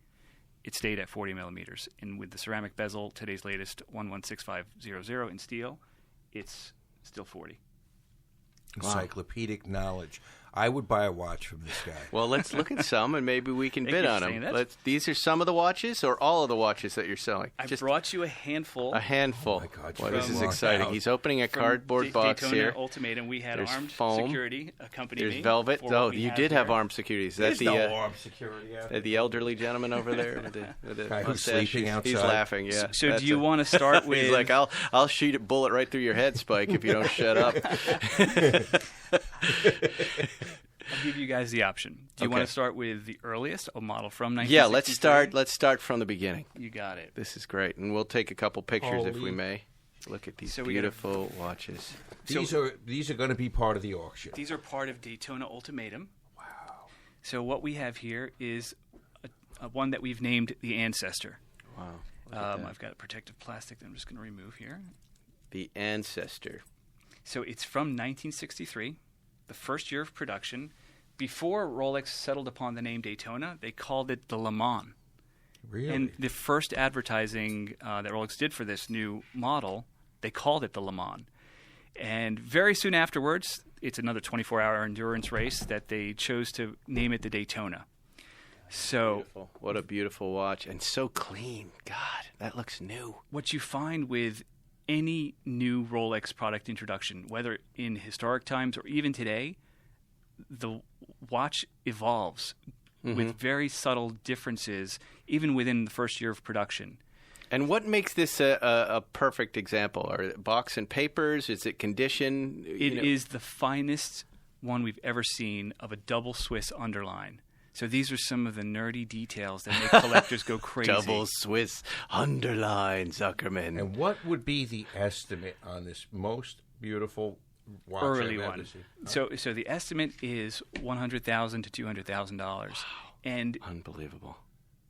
it stayed at 40 millimeters. And with the ceramic bezel, today's latest 116500 in steel, it's still 40. Encyclopedic knowledge. I would buy a watch from this guy. Well, let's look at some, and maybe we can Thank bid you for on saying them. that. These are some of the watches, or all of the watches that you're selling? I brought you a handful. A handful. Oh, my God, Well, you this is lucked exciting. out. He's opening a From cardboard box Daytona here. Ultimatum, we had There's armed foam. security accompany There's me. velvet. for what Oh, we you have did have here. armed security. Is that There's the no armed security out there. the elderly gentleman over there with the Guy who's mustache? sleeping He's outside. laughing. Yeah. So That's do you it. want to start with... He's like, I'll shoot a bullet right through your head, Spike, if you don't shut up. I'll give you guys the option. Do you Okay. want to start with the earliest, a model from 1963? Yeah, let's start from the beginning. You got it. This is great, and we'll take a couple pictures if we Holy- may. Look at these So we got a- beautiful watches. These are going to be part of the auction. These are part of Daytona Ultimatum. Wow. So what we have here is a one that we've named the Ancestor. Wow. Look at that. I've got protective plastic that I'm just going to remove here. The Ancestor. So it's from 1963, the first year of production. Before Rolex settled upon the name Daytona, they called it the Le Mans. Really? And the first advertising that Rolex did for this new model, they called it the Le Mans. And very soon afterwards, it's another 24-hour endurance race that they chose to name it the Daytona. So Beautiful. What a beautiful watch. And so clean. God, that looks new. what you find with any new Rolex product introduction, whether in historic times or even today, the watch evolves with very subtle differences, even within the first year of production. And what makes this a perfect example? Are it box and papers? Is it condition? It is the finest one we've ever seen of a double Swiss underline. So these are some of the nerdy details that make collectors go crazy. Double Swiss underline, Zuckerman. And what would be the estimate on this most beautiful watch Early I've ever one. seen? So the estimate is $100,000 to $200,000, and Unbelievable.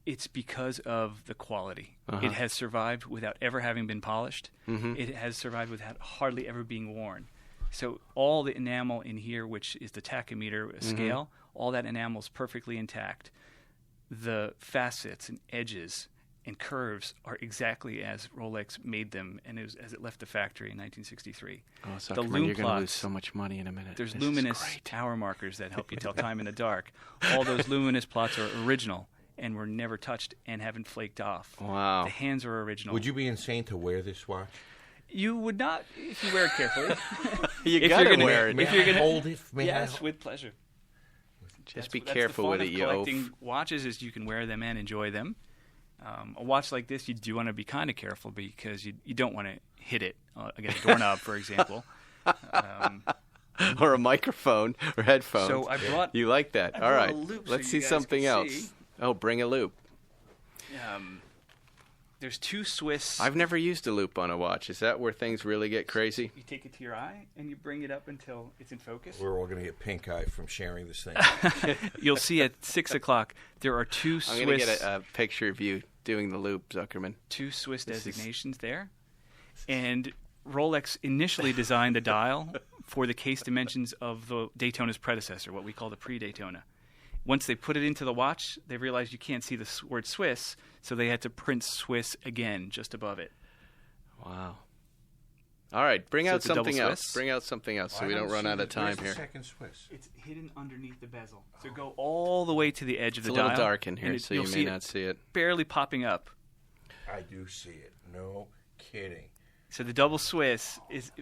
it's because of the quality. Uh-huh. It has survived without ever having been polished. It has survived without hardly ever being worn. So all the enamel in here, which is the tachometer scale, all that enamel is perfectly intact. The facets and edges and curves are exactly as Rolex made them, and as it left the factory in 1963. Oh, so the you're lume going to plots, lose so much money in a minute. There's This luminous hour markers that help you tell time in the dark. All those luminous plots are original and were never touched and haven't flaked off. Wow. The hands are original. Would you be insane to wear this watch? You would not if you wear it carefully. You got to wear it. May I hold it? Yes, with pleasure. Just be careful with it, you collecting watches is you can wear them and enjoy them. A watch like this, you do want to be kind of careful because you don't want to hit it against a doorknob, for example. Or a microphone or headphones. So I brought. You like that? All right. Let's see something else. See. Oh, bring a loop. There's two Swiss. I've never used a loop on a watch. Is that where things really get crazy? You take it to your eye and you bring it up until it's in focus. We're all going to get pink eye from sharing this thing. You'll see at 6 o'clock there are two Swiss. I'm going to get a picture of you doing the loop, Zuckerman. Two Swiss designations there. And Rolex initially designed the dial for the case dimensions of the Daytona's predecessor, what we call the pre-Daytona. Once they put it into the watch, they realized you can't see the word Swiss, so they had to print Swiss again just above it. Wow. All right, bring out something else. Swiss. Bring out something else so we don't run out of time here. Second Swiss. It's hidden underneath the bezel. So go all the way to the edge of the dial. dial. It's a little dark in here, so you may not see it. Barely popping up. I do see it. No kidding. So the double Swiss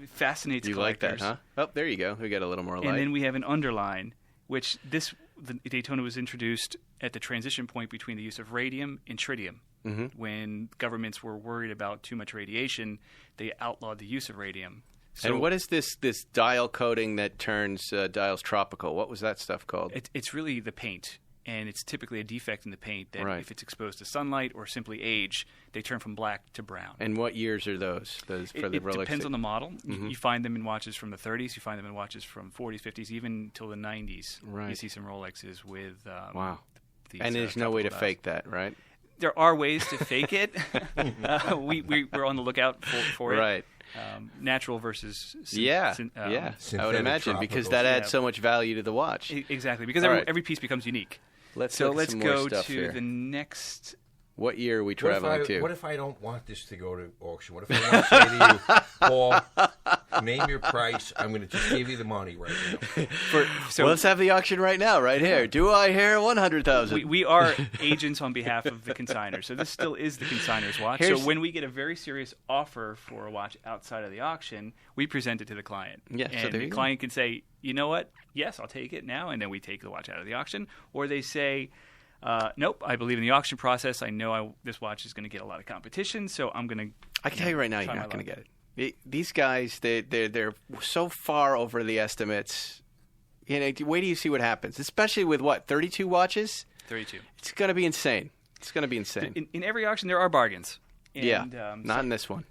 fascinates you collectors. You like that, huh? Oh, there you go. We got a little more light. And then we have an underline, which the Daytona was introduced at the transition point between the use of radium and tritium. Mm-hmm. When governments were worried about too much radiation, they outlawed the use of radium. So and what is this dial coating that turns dials tropical? What was that stuff called? It's really the paint. And it's typically a defect in the paint that if it's exposed to sunlight or simply age, they turn from black to brown. And what years are those for the Rolex? It depends on the model. Mm-hmm. You find them in watches from the 30s. You find them in watches from 40s, 50s, even till the 90s. Right. You see some Rolexes with wow. These, and there's no way to fake that, right? There are ways to fake it. We're on the lookout for it. Right. Natural versus I would imagine because that adds so much value to the watch. Exactly, because every piece becomes unique. Let's go to here. The next. What year are we traveling to? What if I don't want this to go to auction? What if I want to say to you, Paul, name your price. I'm going to just give you the money right now. Well, let's have the auction right now, right here. Do I hear $100,000? We are agents on behalf of the consignor, so this still is the consignor's watch. So when we get a very serious offer for a watch outside of the auction, we present it to the client. Yeah, and the client can say, you know what? Yes, I'll take it now, and then we take the watch out of the auction. Or they say, nope, I believe in the auction process. I know this watch is going to get a lot of competition, so I'm going to. I can tell you right now, you're not going to get it. These guys, they're so far over the estimates. You know, wait till you see what happens. Especially with 32 watches. 32. It's going to be insane. It's going to be insane. In every auction, there are bargains. And, not in this one.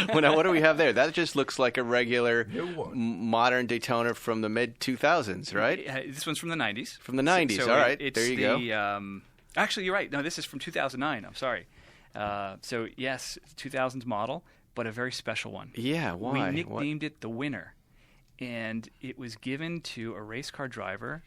Well, now, what do we have there? That just looks like a regular modern Daytona from the mid-2000s, right? This one's from the 90s. From the 90s, all right. There you go. Actually, you're right. No, this is from 2009. I'm sorry. So, yes, 2000s model, but a very special one. Yeah, why? We nicknamed it the Winner, and it was given to a race car driver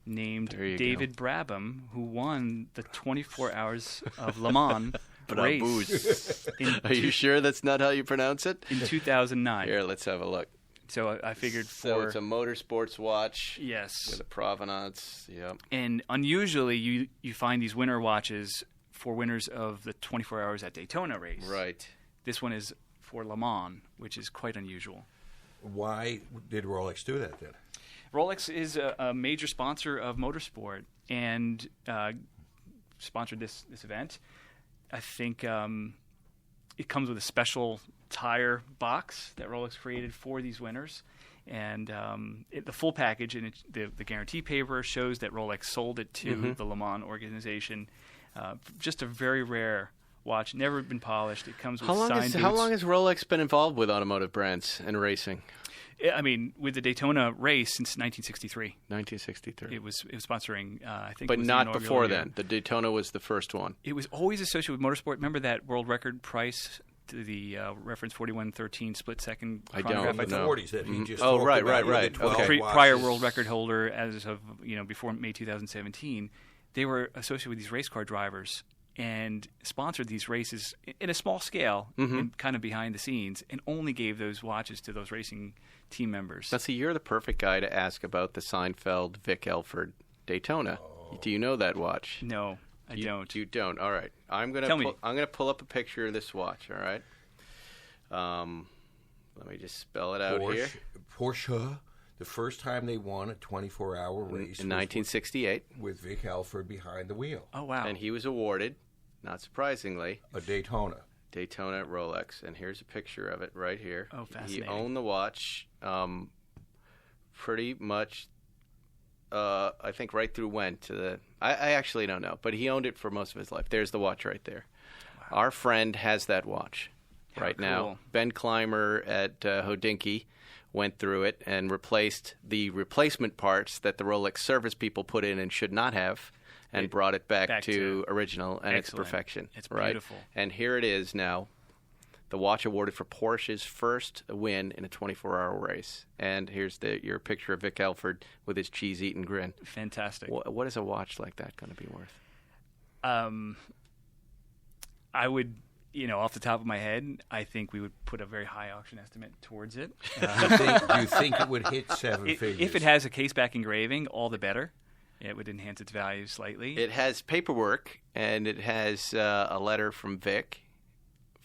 named David Brabham, who won the 24 Hours of Le Mans race. Are you sure that's not how you pronounce it? In 2009. Here, let's have a look. So I figured So it's a motorsports watch. Yes. With a provenance. Yep. And unusually, you find these winner watches for winners of the 24 Hours at Daytona race. Right. This one is for Le Mans, which is quite unusual. Why did Rolex do that then? Rolex is a major sponsor of motorsport and sponsored this event. I think it comes with a special tire box that Rolex created for these winners. And the full package and the guarantee paper shows that Rolex sold it to the Le Mans organization. Just a very rare watch, never been polished. It comes with signed boots. How long has Rolex been involved with automotive brands and racing? I mean, with the Daytona race since 1963. 1963. It was sponsoring, I think. But it was not the before year. then. The Daytona was the first one. It was always associated with motorsport. Remember that world record price, to the reference 4113 split second chronograph? I don't know. 40s that he just right. Okay. Prior world record holder as of before May 2017. They were associated with these race car drivers, and sponsored these races in a small scale, and kind of behind the scenes, and only gave those watches to those racing team members. Now, see, you're the perfect guy to ask about the Seinfeld Vic Elford Daytona. Do you know that watch? No, I don't. You don't. All right. I'm gonna pull up a picture of this watch. All right. Let me just spell it out here. Porsche. The first time they won a 24-hour race in 1968 with Vic Elford behind the wheel. Oh wow! And he was awarded, not surprisingly, a Daytona at Rolex. And here's a picture of it right here. Oh, fascinating! He owned the watch, pretty much. I think right through when to the. I actually don't know, but he owned it for most of his life. There's the watch right there. Wow. Our friend has that watch right now. Ben Clymer at Hodinkee went through it and replaced the replacement parts that the Rolex service people put in and should not have, and brought it back to original and its perfection. It's beautiful. And here it is now, the watch awarded for Porsche's first win in a 24-hour race. And here's your picture of Vic Elford with his cheese-eating grin. Fantastic. What is a watch like that going to be worth? I would... off the top of my head, I think we would put a very high auction estimate towards it. Do you think it would hit seven figures? If it has a case-back engraving, all the better. It would enhance its value slightly. It has paperwork, and it has a letter from Vic,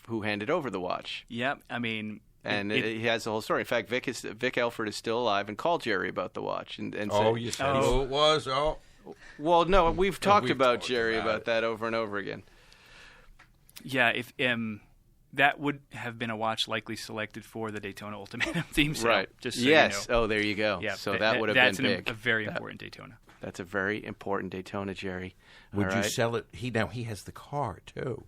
who handed over the watch. Yep, I mean... And he has the whole story. In fact, Vic Elford is still alive and called Jerry about the watch. And said, you said who it was? Oh. Well, no, we've talked about Jerry about that over and over again. Yeah, if that would have been a watch likely selected for the Daytona Ultimatum theme sale. Right. Just so yes. You know. Oh, there you go. Yeah, so that would have been big. That's a very important Daytona. That's a very important Daytona, Jerry. Would you sell it? He has the car too.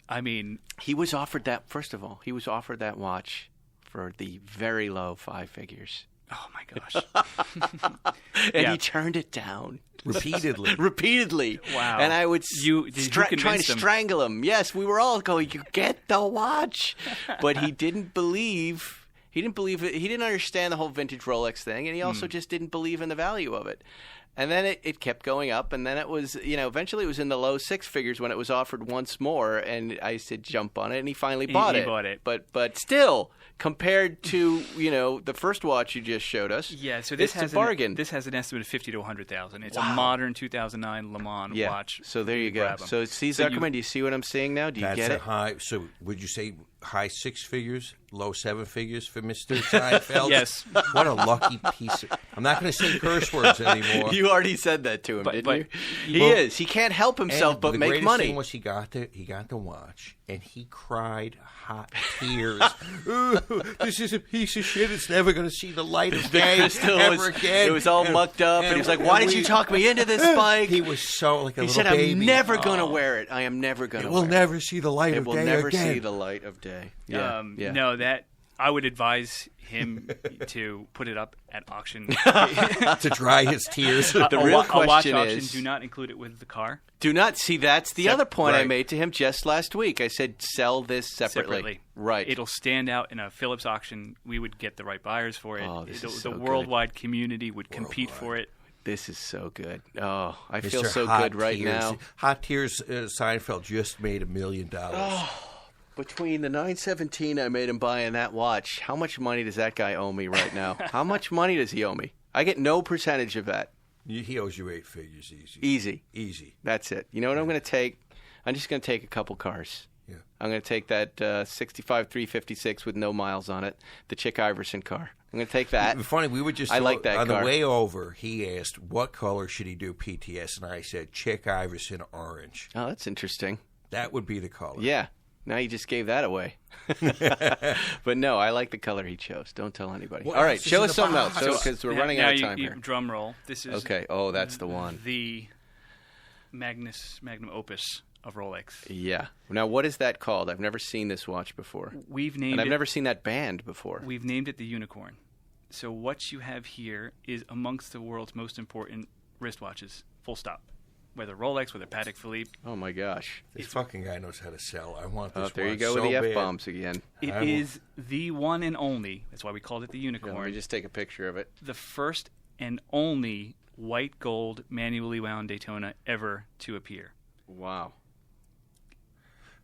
I mean, he was offered that. First of all, he was offered that watch for the very low 5 figures. Oh my gosh! And he turned it down repeatedly. Wow! And I would trying to strangle him. Yes, we were all going, "You get the watch," but he didn't believe. He didn't believe it. He didn't understand the whole vintage Rolex thing, and he also just didn't believe in the value of it. And then it kept going up, and then it was, eventually it was in the low 6 figures when it was offered once more, and I said jump on it, and he finally bought it. He bought it. But still, compared to, the first watch you just showed us, so this has a bargain. This has an estimate of $50,000 to $100,000. It's a modern 2009 Le Mans watch. So there you go. So see, Zuckerman, do you see what I'm saying now? Do you get it? So would you say high 6 figures, low 7 figures for Mr. Seinfeld? Yes. What a lucky piece of... I'm not going to say curse words anymore. You already said that to him, didn't you? He can't help himself but make money. The greatest thing was he got the watch, and he cried hot tears. Ooh, this is a piece of shit. It's never going to see the light of day ever again. It was all mucked up, and he was like, why did you talk me into this, Spike? He was so like a little baby. He said, I'm never going to wear it. I am never going to wear it. It will never see the light of day again. It will never see the light of day. No, that I would advise him to put it up at auction to dry his tears. The real question watch is, auction, do not include it with the car. Do not see. That's the other point I made to him just last week. I said sell this separately. Right. It'll stand out in a Phillips auction. We would get the right buyers for it. Oh, this is so the worldwide community would compete for it. This is so good. Oh, I feel so good right now. Hot Tears Seinfeld just made $1 million. Between the 917 I made him buy and that watch, how much money does that guy owe me right now? How much money does he owe me? I get no percentage of that. He owes you 8 figures easy. Easy. That's it. You know what I'm going to take? I'm just going to take a couple cars. Yeah. I'm going to take that 65 356 with no miles on it, the Chick Iverson car. I'm going to take that. Funny, we were just I like that on car. The way over, he asked, what color should he do PTS? And I said, Chick Iverson orange. Oh, that's interesting. That would be the color. Yeah. Now you just gave that away. But no, I like the color he chose. Don't tell anybody. All right, show us something else because we're running out of time here. Drum roll. This is okay. Oh, that's the one. The magnum opus of Rolex. Yeah. Now, what is that called? I've never seen this watch before. I've never seen that band before. We've named it the Unicorn. So what you have here is amongst the world's most important wristwatches. Full stop. Whether Rolex, whether Patek Philippe. Oh, my gosh. This fucking guy knows how to sell. I want this there you watch go so with the bad. F-bombs again. It is the one and only. That's why we called it the Unicorn. Yeah, let me just take a picture of it. The first and only white gold manually wound Daytona ever to appear. Wow.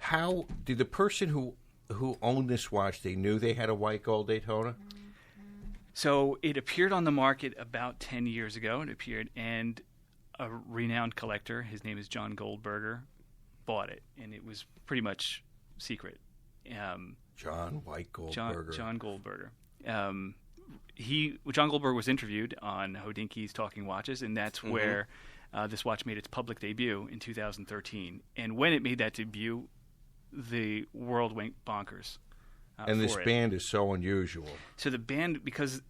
How did the person who owned this watch, they knew they had a white gold Daytona? So it appeared on the market about 10 years ago. It appeared, and a renowned collector, his name is John Goldberger, bought it, and it was pretty much secret. John Goldberger. John Goldberger. John Goldberger was interviewed on Hodinkie's Talking Watches, and that's where this watch made its public debut in 2013. And when it made that debut, the world went bonkers. And this band is so unusual. So the band, because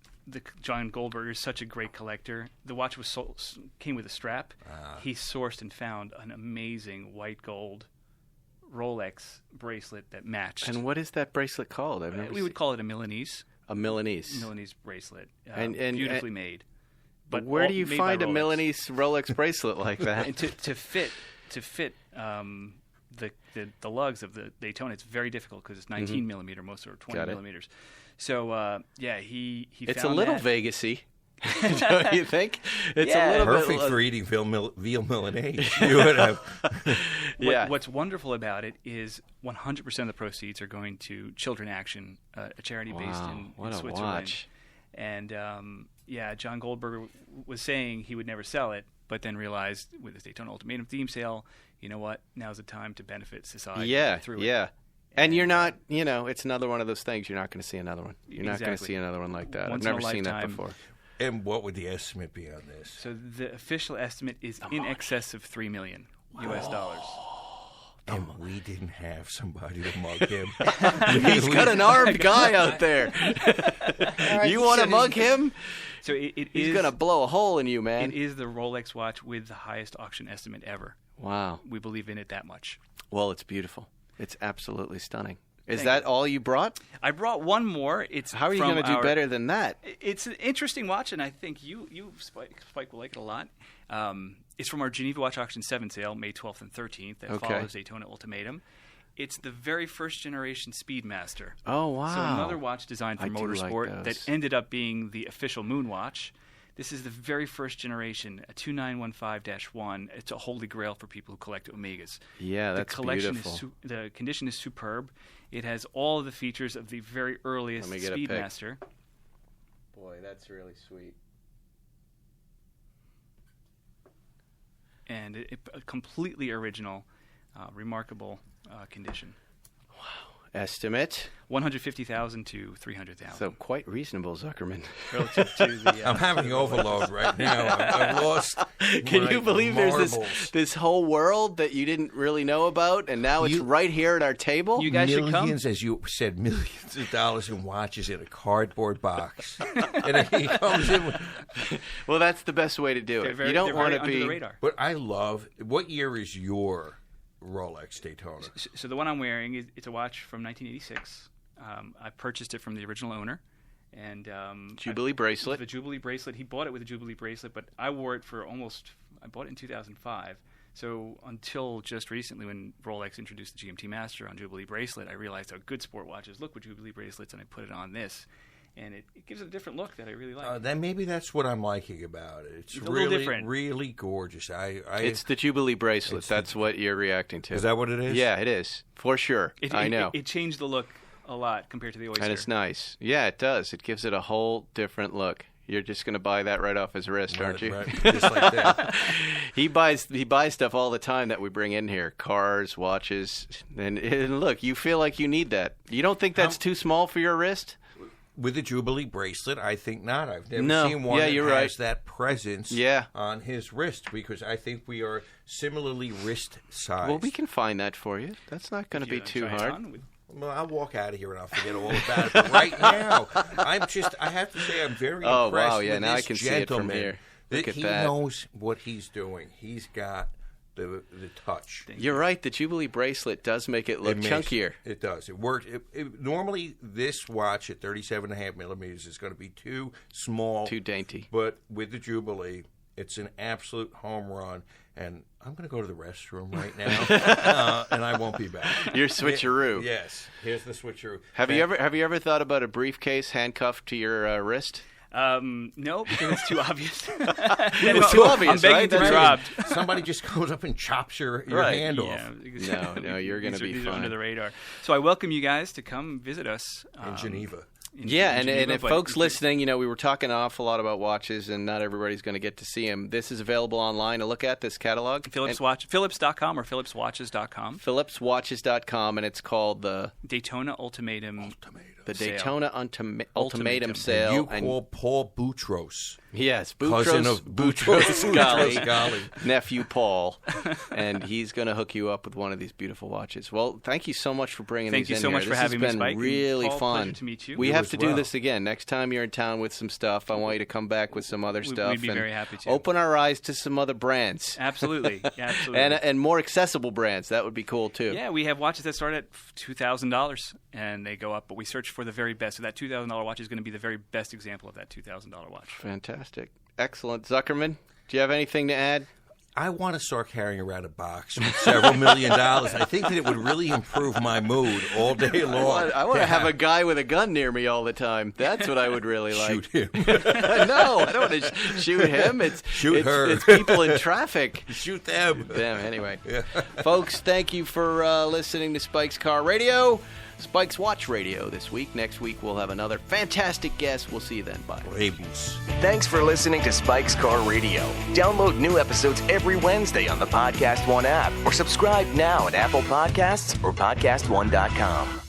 John Goldberger is such a great collector, the watch came with a strap. He sourced and found an amazing white gold Rolex bracelet that matched. And what is that bracelet called? We would call it a Milanese. A Milanese. Milanese bracelet. And beautifully made. But where do you find a Milanese Rolex bracelet like that? And to fit the lugs of the Daytona, it's very difficult because it's 19 millimeter, most are 20 millimeters. So he it's found a little that. Vegas-y. Don't you think? It's a little perfect bit for eating veal Milanese. You would have. What's wonderful about it is 100% of the proceeds are going to Children Action, a charity based in Switzerland. Watch. And John Goldberger was saying he would never sell it, but then realized with his Daytona Ultimatum theme sale, you know what? Now's the time to benefit society through it. Yeah. And you're not, it's another one of those things. You're not going to see another one. You're not going to see another one like that. Once I've never seen that before. And what would the estimate be on this? So the official estimate is in excess of $3 million US dollars. And we didn't have somebody to mug him. He's got an armed guy out there. You want to mug him? So he's going to blow a hole in you, man. It is the Rolex watch with the highest auction estimate ever. Wow. We believe in it that much. Well, it's beautiful. It's absolutely stunning. Is that all you brought? I brought one more. How are you going to do better than that? It's an interesting watch, and I think you Spike will like it a lot. It's from our Geneva Watch Auction 7 sale, May 12th and 13th, that follows Daytona Ultimatum. It's the very first generation Speedmaster. Oh, wow. So another watch designed for motorsport that ended up being the official moon watch. This is the very first generation, a 2915-1. It's a holy grail for people who collect Omegas. Yeah, that's beautiful. The condition is superb. It has all of the features of the very earliest Speedmaster. Boy, that's really sweet. And a completely original, remarkable condition. Wow. Estimate? $150,000 to $300,000. So quite reasonable, Zuckerman. Relative to the, I'm having overload right now. I've lost. Can you believe marbles. There's this whole world that you didn't really know about, and now it's right here at our table? You guys should come. Millions, as you said, millions of dollars in watches in a cardboard box, and he comes in with. Well, that's the best way to do it. You don't want to be. Under the radar. But I love. What year is your Rolex Daytona? So the one I'm wearing, it's a watch from 1986. I purchased it from the original owner. And Jubilee bracelet. The Jubilee bracelet. He bought it with a Jubilee bracelet, but I wore it for I bought it in 2005. So until just recently when Rolex introduced the GMT Master on Jubilee bracelet, I realized how good sport watches look with Jubilee bracelets, and I put it on this. And it gives it a different look that I really like. Then maybe that's what I'm liking about it. It's a really, little different. Really gorgeous. It's the Jubilee bracelet. That's what you're reacting to. Is that what it is? Yeah, it is. For sure. I know. It changed the look a lot compared to the Oyster. And it's nice. Yeah, it does. It gives it a whole different look. You're just going to buy that right off his wrist, aren't you? Right. Just like that. He buys stuff all the time that we bring in here. Cars, watches. And look, you feel like you need that. You don't think that's too small for your wrist? With the Jubilee bracelet, I think not. I've never seen one that has that presence on his wrist, because I think we are similarly wrist sized. Well, we can find that for you. That's not going to be too hard. Well, I'll walk out of here and I'll forget all about it. But right now, I have to say I'm very impressed with now this I can gentleman. See it from here. Look at he that. knows what he's doing. He's got the touch. You're right. The Jubilee bracelet does make it look chunkier. It does. It works. Normally, this watch at 37.5 millimeters is going to be too small. Too dainty. But with the Jubilee, it's an absolute home run. And I'm going to go to the restroom right now, and I won't be back. Your switcheroo. Yes. Here's the switcheroo. Have you ever thought about a briefcase handcuffed to your wrist? No, because it's too obvious. It's too obvious, I'm begging to be robbed. Somebody just goes up and chops your hand off. Yeah, No, you're going to be these fine. are under the radar. So I welcome you guys to come visit us In Geneva. And Geneva, if folks listening, we were talking an awful lot about watches, and not everybody's going to get to see them. This is available online to look at, this catalog. Phillips.com or PhillipsWatches.com. PhillipsWatches.com, and it's called the Daytona Ultimatum. The Sale. Daytona Ultimatum Sale. You call Paul Boutros. Yes, Cousin of Boutros Ghali, Ghali. nephew Paul, and he's going to hook you up with one of these beautiful watches. Well, thank you so much for bringing Thank these you in so here. much for This having me, has been Spike. really Paul, fun. pleasure to meet you. We You have as to well. do this again. Next time you're in town with some stuff, I want you to come back with some other stuff. We'd be and very happy to. open our eyes to some other brands. Absolutely. and more accessible brands. That would be cool, too. Yeah, we have watches that start at $2,000 and they go up, but we search for the very best. So that $2,000 watch is going to be the very best example of that $2,000 watch. Fantastic. Excellent. Zuckerman, do you have anything to add? I want to start carrying around a box with several $1 million. I think that it would really improve my mood all day long. I want to have a guy with a gun near me all the time. That's what I would really like. Shoot him. No, I don't want to shoot him. Shoot her. It's people in traffic. Shoot them. Anyway. Folks, thank you for listening to Spike's Car Radio. Spike's Watch Radio this week. Next week, we'll have another fantastic guest. We'll see you then. Bye. Ravens. Thanks for listening to Spike's Car Radio. Download new episodes every Wednesday on the Podcast One app or subscribe now at Apple Podcasts or PodcastOne.com.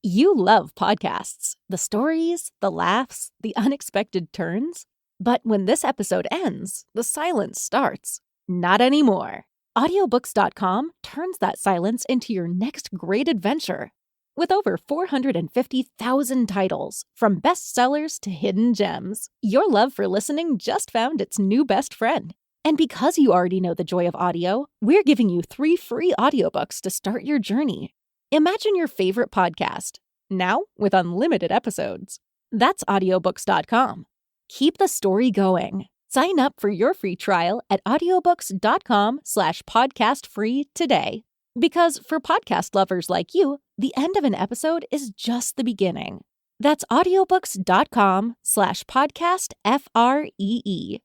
You love podcasts, the stories, the laughs, the unexpected turns. But when this episode ends, the silence starts. Not anymore. Audiobooks.com turns that silence into your next great adventure. With over 450,000 titles, from bestsellers to hidden gems, your love for listening just found its new best friend. And because you already know the joy of audio, we're giving you 3 free audiobooks to start your journey. Imagine your favorite podcast, now with unlimited episodes. That's audiobooks.com. Keep the story going. Sign up for your free trial at audiobooks.com/podcastfree today. Because for podcast lovers like you, the end of an episode is just the beginning. That's audiobooks.com/podcastfree.